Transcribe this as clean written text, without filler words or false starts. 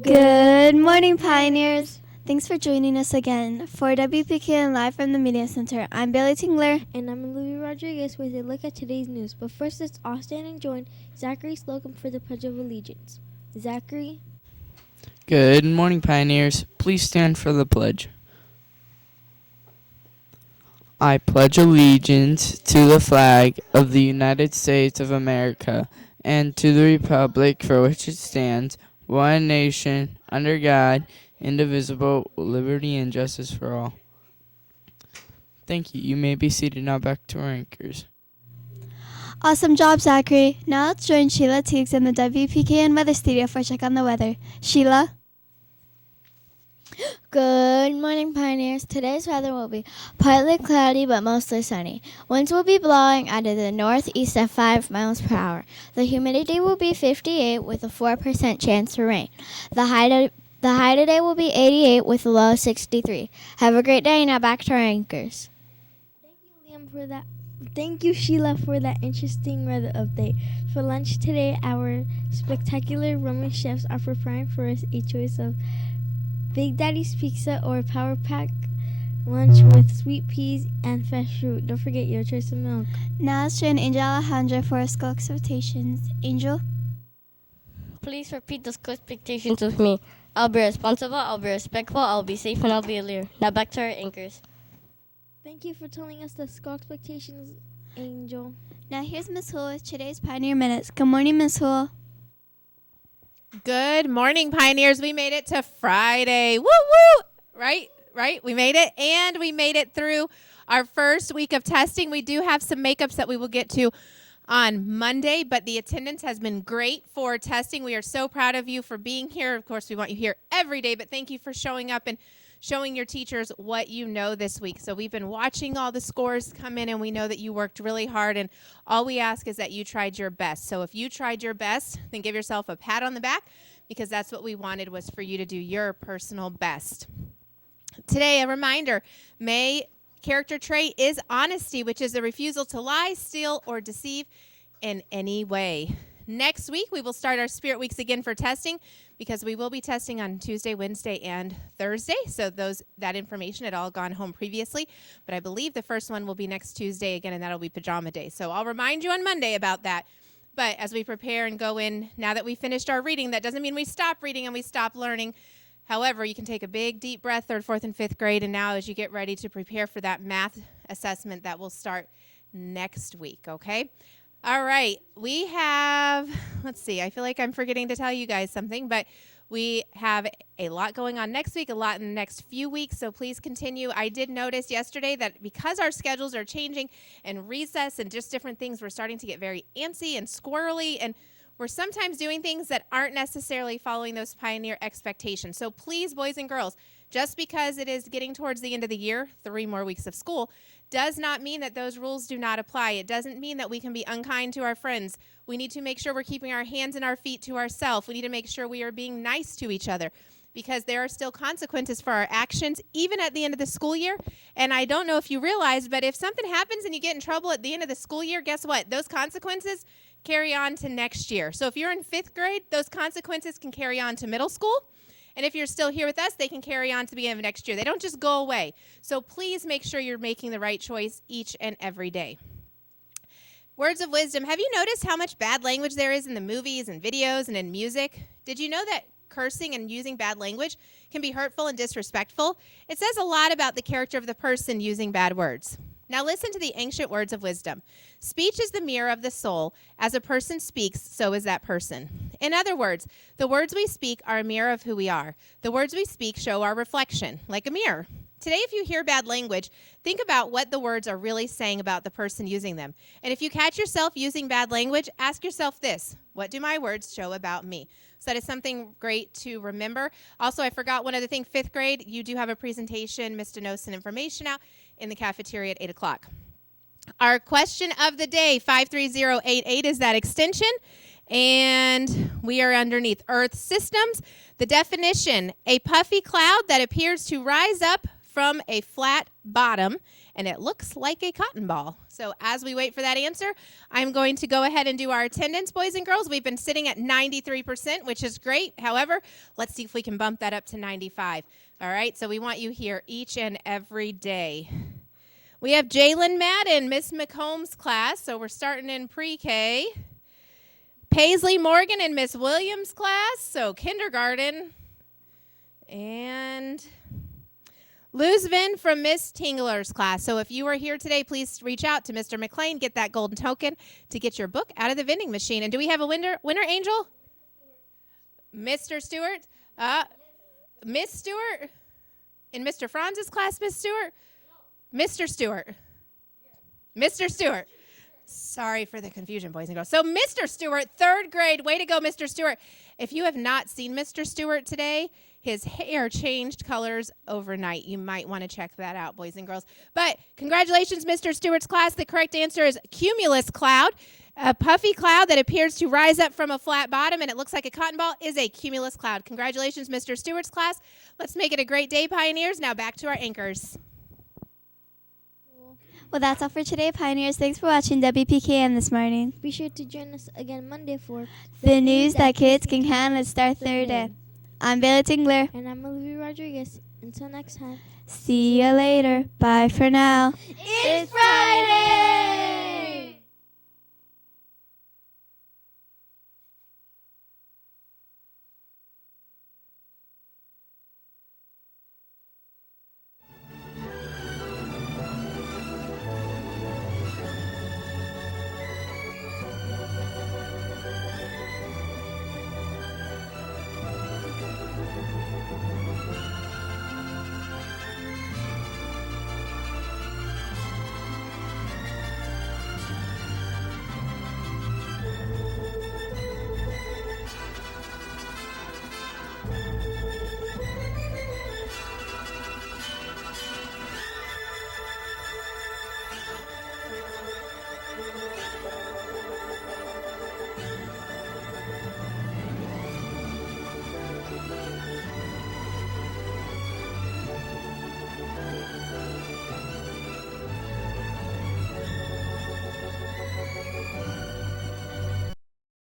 Good morning, Pioneers. Thanks for joining us again for WPKN Live from the Media Center. I'm Bailey Tingler. And I'm Louis Rodriguez with a look at today's news. But first, let's all stand and join Zachary Slocum for the Pledge of Allegiance. Zachary? Good morning, Pioneers. Please stand for the pledge. I pledge allegiance to the flag of the United States of America and to the republic for which it stands, one nation, under God, indivisible, with liberty and justice for all. Thank you. You may be seated now. Back to our anchors. Awesome job, Zachary. Now let's join Sheila Teagues in the WPKN Weather Studio for a check on the weather. Sheila? Good morning, Pioneers. Today's weather will be partly cloudy but mostly sunny. Winds will be blowing out of the northeast at 5 miles per hour. The humidity will be 58 with a 4% chance for rain. The high today will be 88 with a low of 63. Have a great day. Now back to our anchors. Thank you, Liam, for that. Thank you, Sheila, for that interesting weather update. For lunch today, our spectacular Roman chefs are preparing for us a choice of Big Daddy's Pizza or Power Pack lunch with sweet peas and fresh fruit. Don't forget your choice of milk. Now let's join Angel Alejandra for our school expectations. Angel? Please repeat the school expectations with me. I'll be responsible, I'll be respectful, I'll be safe, and I'll be a leader. Now back to our anchors. Thank you for telling us the school expectations, Angel. Now here's Miss Hool with today's Pioneer Minutes. Good morning, Miss Hool. Good morning, Pioneers. We made it to Friday. Woo, woo! Right? We made it, and we made it through our first week of testing. We do have some makeups that we will get to on Monday, but the attendance has been great for testing. We are so proud of you for being here. Of course, we want you here every day, but thank you for showing up and showing your teachers what you know this week. So we've been watching all the scores come in, and we know that you worked really hard, and all we ask is that you tried your best. So if you tried your best, then give yourself a pat on the back, because that's what we wanted, was for you to do your personal best. Today, a reminder, May character trait is honesty, which is the refusal to lie, steal, or deceive in any way. Next week, we will start our Spirit Weeks again for testing, because we will be testing on Tuesday, Wednesday, and Thursday. So that information had all gone home previously, but I believe the first one will be next Tuesday again, and that'll be Pajama Day. So I'll remind you on Monday about that. But as we prepare and go in, now that we finished our reading, that doesn't mean we stop reading and we stop learning. However, you can take a big, deep breath, 3rd, 4th, and 5th grade, and now as you get ready to prepare for that math assessment that will start next week, okay? All right, we have, let's see, I feel like I'm forgetting to tell you guys something, but we have a lot going on next week, a lot in the next few weeks, so please continue. I did notice yesterday that because our schedules are changing and recess and just different things, we're starting to get very antsy and squirrely, and we're sometimes doing things that aren't necessarily following those Pioneer expectations. So please, boys and girls, just because it is getting towards the end of the year, 3 more weeks of school, does not mean that those rules do not apply. It doesn't mean that we can be unkind to our friends. We need to make sure we're keeping our hands and our feet to ourselves. We need to make sure we are being nice to each other, because there are still consequences for our actions, even at the end of the school year. And I don't know if you realize, but if something happens and you get in trouble at the end of the school year, guess what? Those consequences carry on to next year. So if you're in 5th grade, those consequences can carry on to middle school. And if you're still here with us, they can carry on to the beginning of next year. They don't just go away. So please make sure you're making the right choice each and every day. Words of wisdom. Have you noticed how much bad language there is in the movies and videos and in music? Did you know that cursing and using bad language can be hurtful and disrespectful? It says a lot about the character of the person using bad words. Now listen to the ancient words of wisdom. Speech is the mirror of the soul. As a person speaks, so is that person. In other words, the words we speak are a mirror of who we are. The words we speak show our reflection, like a mirror. Today, if you hear bad language, think about what the words are really saying about the person using them. And if you catch yourself using bad language, ask yourself this: what do my words show about me? So that is something great to remember. Also, I forgot one other thing. 5th grade, you do have a presentation. Ms. Denos sent information out in the cafeteria at 8 o'clock. Our question of the day, 53088, is that extension. And we are underneath Earth systems. The definition: a puffy cloud that appears to rise up from a flat bottom, and it looks like a cotton ball. So as we wait for that answer, I'm going to go ahead and do our attendance, boys and girls. We've been sitting at 93%, which is great. However, let's see if we can bump that up to 95. All right, so we want you here each and every day. We have Jalen Madden, Miss McComb's class, so we're starting in pre-K. Paisley Morgan in Miss Williams' class, so kindergarten. And Luzvin from Miss Tingler's class. So if you are here today, please reach out to Mr. McLean, get that golden token to get your book out of the vending machine. And do we have a winner, Angel? Mr. Stewart? Miss Stewart? In Mr. Franz's class, Miss Stewart? Mr. Stewart. Mr. Stewart. Sorry for the confusion, boys and girls. So Mr. Stewart, 3rd grade. Way to go, Mr. Stewart. If you have not seen Mr. Stewart today, his hair changed colors overnight. You might want to check that out, boys and girls. But congratulations, Mr. Stewart's class. The correct answer is cumulus cloud. A puffy cloud that appears to rise up from a flat bottom and it looks like a cotton ball is a cumulus cloud. Congratulations, Mr. Stewart's class. Let's make it a great day, Pioneers. Now back to our anchors. Well, that's all for today, Pioneers. Thanks for watching WPKN this morning. Be sure to join us again Monday for The news that kids can handle and start their day. I'm Bailey Tingler. And I'm Olivia Rodriguez. Until next time. See you later. Bye for now. It's Friday!